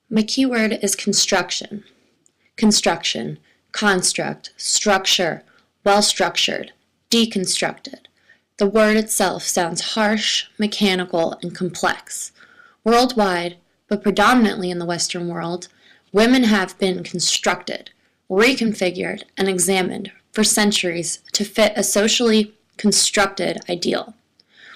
My keyword is construction. Construction, construct, structure, well-structured, deconstructed. The word itself sounds harsh, mechanical, and complex. Worldwide, but predominantly in the Western world, women have been constructed, reconfigured, and examined for centuries to fit a socially constructed ideal.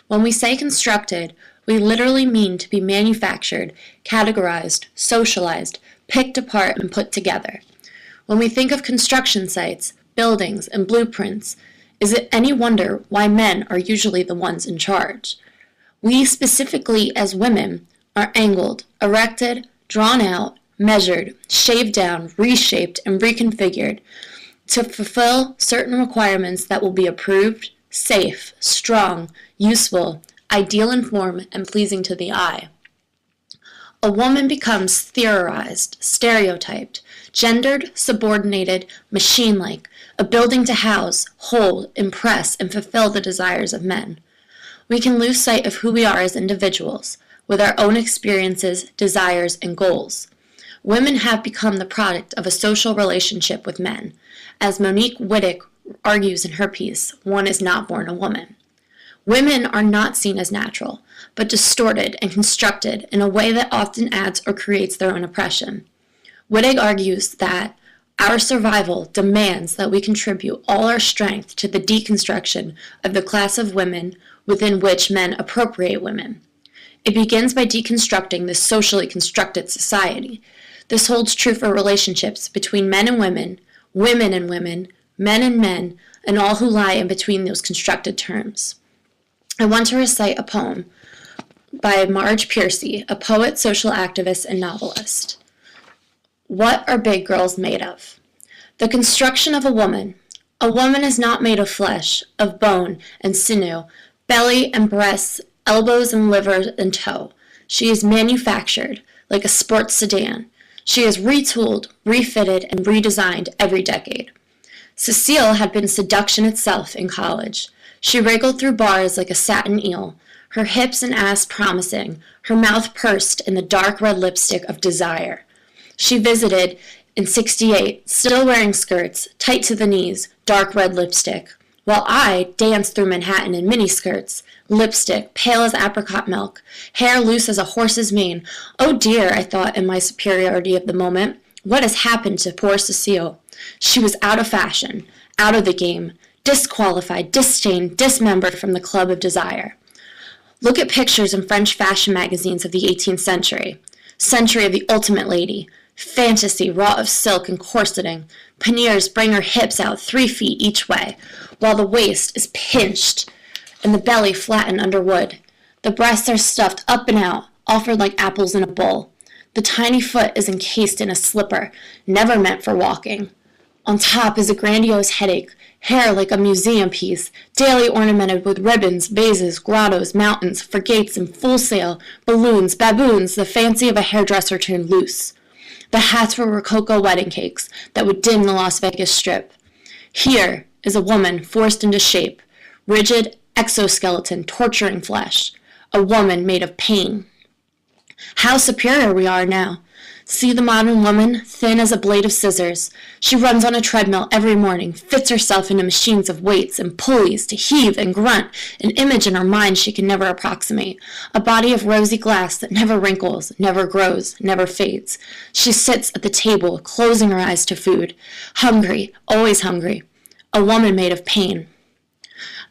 When we say constructed, we literally mean to be manufactured, categorized, socialized, picked apart, and put together. When we think of construction sites, buildings, and blueprints, is it any wonder why men are usually the ones in charge? We specifically, as women, are angled, erected, drawn out, measured, shaved down, reshaped, and reconfigured to fulfill certain requirements that will be approved, safe, strong, useful, ideal in form, and pleasing to the eye. A woman becomes theorized, stereotyped, gendered, subordinated, machine-like, a building to house, hold, impress, and fulfill the desires of men. We can lose sight of who we are as individuals, with our own experiences, desires, and goals. Women have become the product of a social relationship with men. As Monique Wittig argues in her piece, one is not born a woman. Women are not seen as natural, but distorted and constructed in a way that often adds or creates their own oppression. Wittig argues that our survival demands that we contribute all our strength to the deconstruction of the class of women within which men appropriate women. It begins by deconstructing this socially constructed society. This holds true for relationships between men and women and women, men, and all who lie in between those constructed terms. I want to recite a poem by Marge Piercy, a poet, social activist, and novelist. What are big girls made of? The construction of a woman. A woman is not made of flesh, of bone and sinew, belly and breasts, elbows and liver and toe. She is manufactured like a sports sedan. She is retooled, refitted, and redesigned every decade. Cecile had been seduction itself in college. She wriggled through bars like a satin eel, her hips and ass promising, her mouth pursed in the dark red lipstick of desire. She visited in '68, still wearing skirts, tight to the knees, dark red lipstick, while I danced through Manhattan in miniskirts, lipstick, pale as apricot milk, hair loose as a horse's mane. Oh dear, I thought in my superiority of the moment, what has happened to poor Cecile? She was out of fashion, out of the game, disqualified, disdained, dismembered from the club of desire. Look at pictures in French fashion magazines of the 18th century. Century of the ultimate lady. Fantasy, raw of silk and corseting. Panniers bring her hips out 3 feet each way, while the waist is pinched and the belly flattened under wood. The breasts are stuffed up and out, offered like apples in a bowl. The tiny foot is encased in a slipper, never meant for walking. On top is a grandiose headache, hair like a museum piece, daily ornamented with ribbons, vases, grottos, mountains, frigates in full sail, balloons, baboons, the fancy of a hairdresser turned loose. The hats were Rococo wedding cakes that would dim the Las Vegas Strip. Here is a woman forced into shape, rigid exoskeleton torturing flesh, a woman made of pain. How superior we are now. See the modern woman, thin as a blade of scissors. She runs on a treadmill every morning, fits herself into machines of weights and pulleys to heave and grunt, an image in her mind she can never approximate, a body of rosy glass that never wrinkles, never grows, never fades. She sits at the table, closing her eyes to food, hungry, always hungry, a woman made of pain.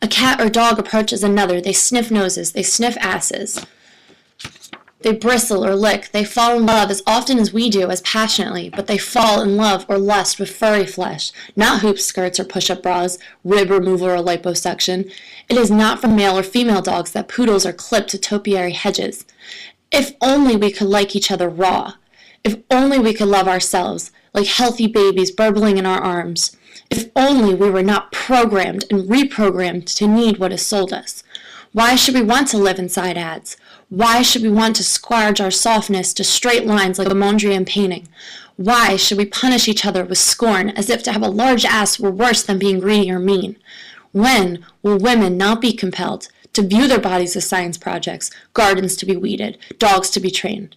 A cat or dog approaches another, they sniff noses, they sniff asses. They bristle or lick. They fall in love as often as we do, as passionately, but they fall in love or lust with furry flesh, not hoop skirts or push-up bras, rib removal or liposuction. It is not for male or female dogs that poodles are clipped to topiary hedges. If only we could like each other raw. If only we could love ourselves, like healthy babies burbling in our arms. If only we were not programmed and reprogrammed to need what is sold us. Why should we want to live inside ads? Why should we want to squarge our softness to straight lines like a Mondrian painting? Why should we punish each other with scorn as if to have a large ass were worse than being greedy or mean? When will women not be compelled to view their bodies as science projects, gardens to be weeded, dogs to be trained?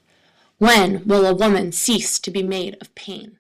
When will a woman cease to be made of pain?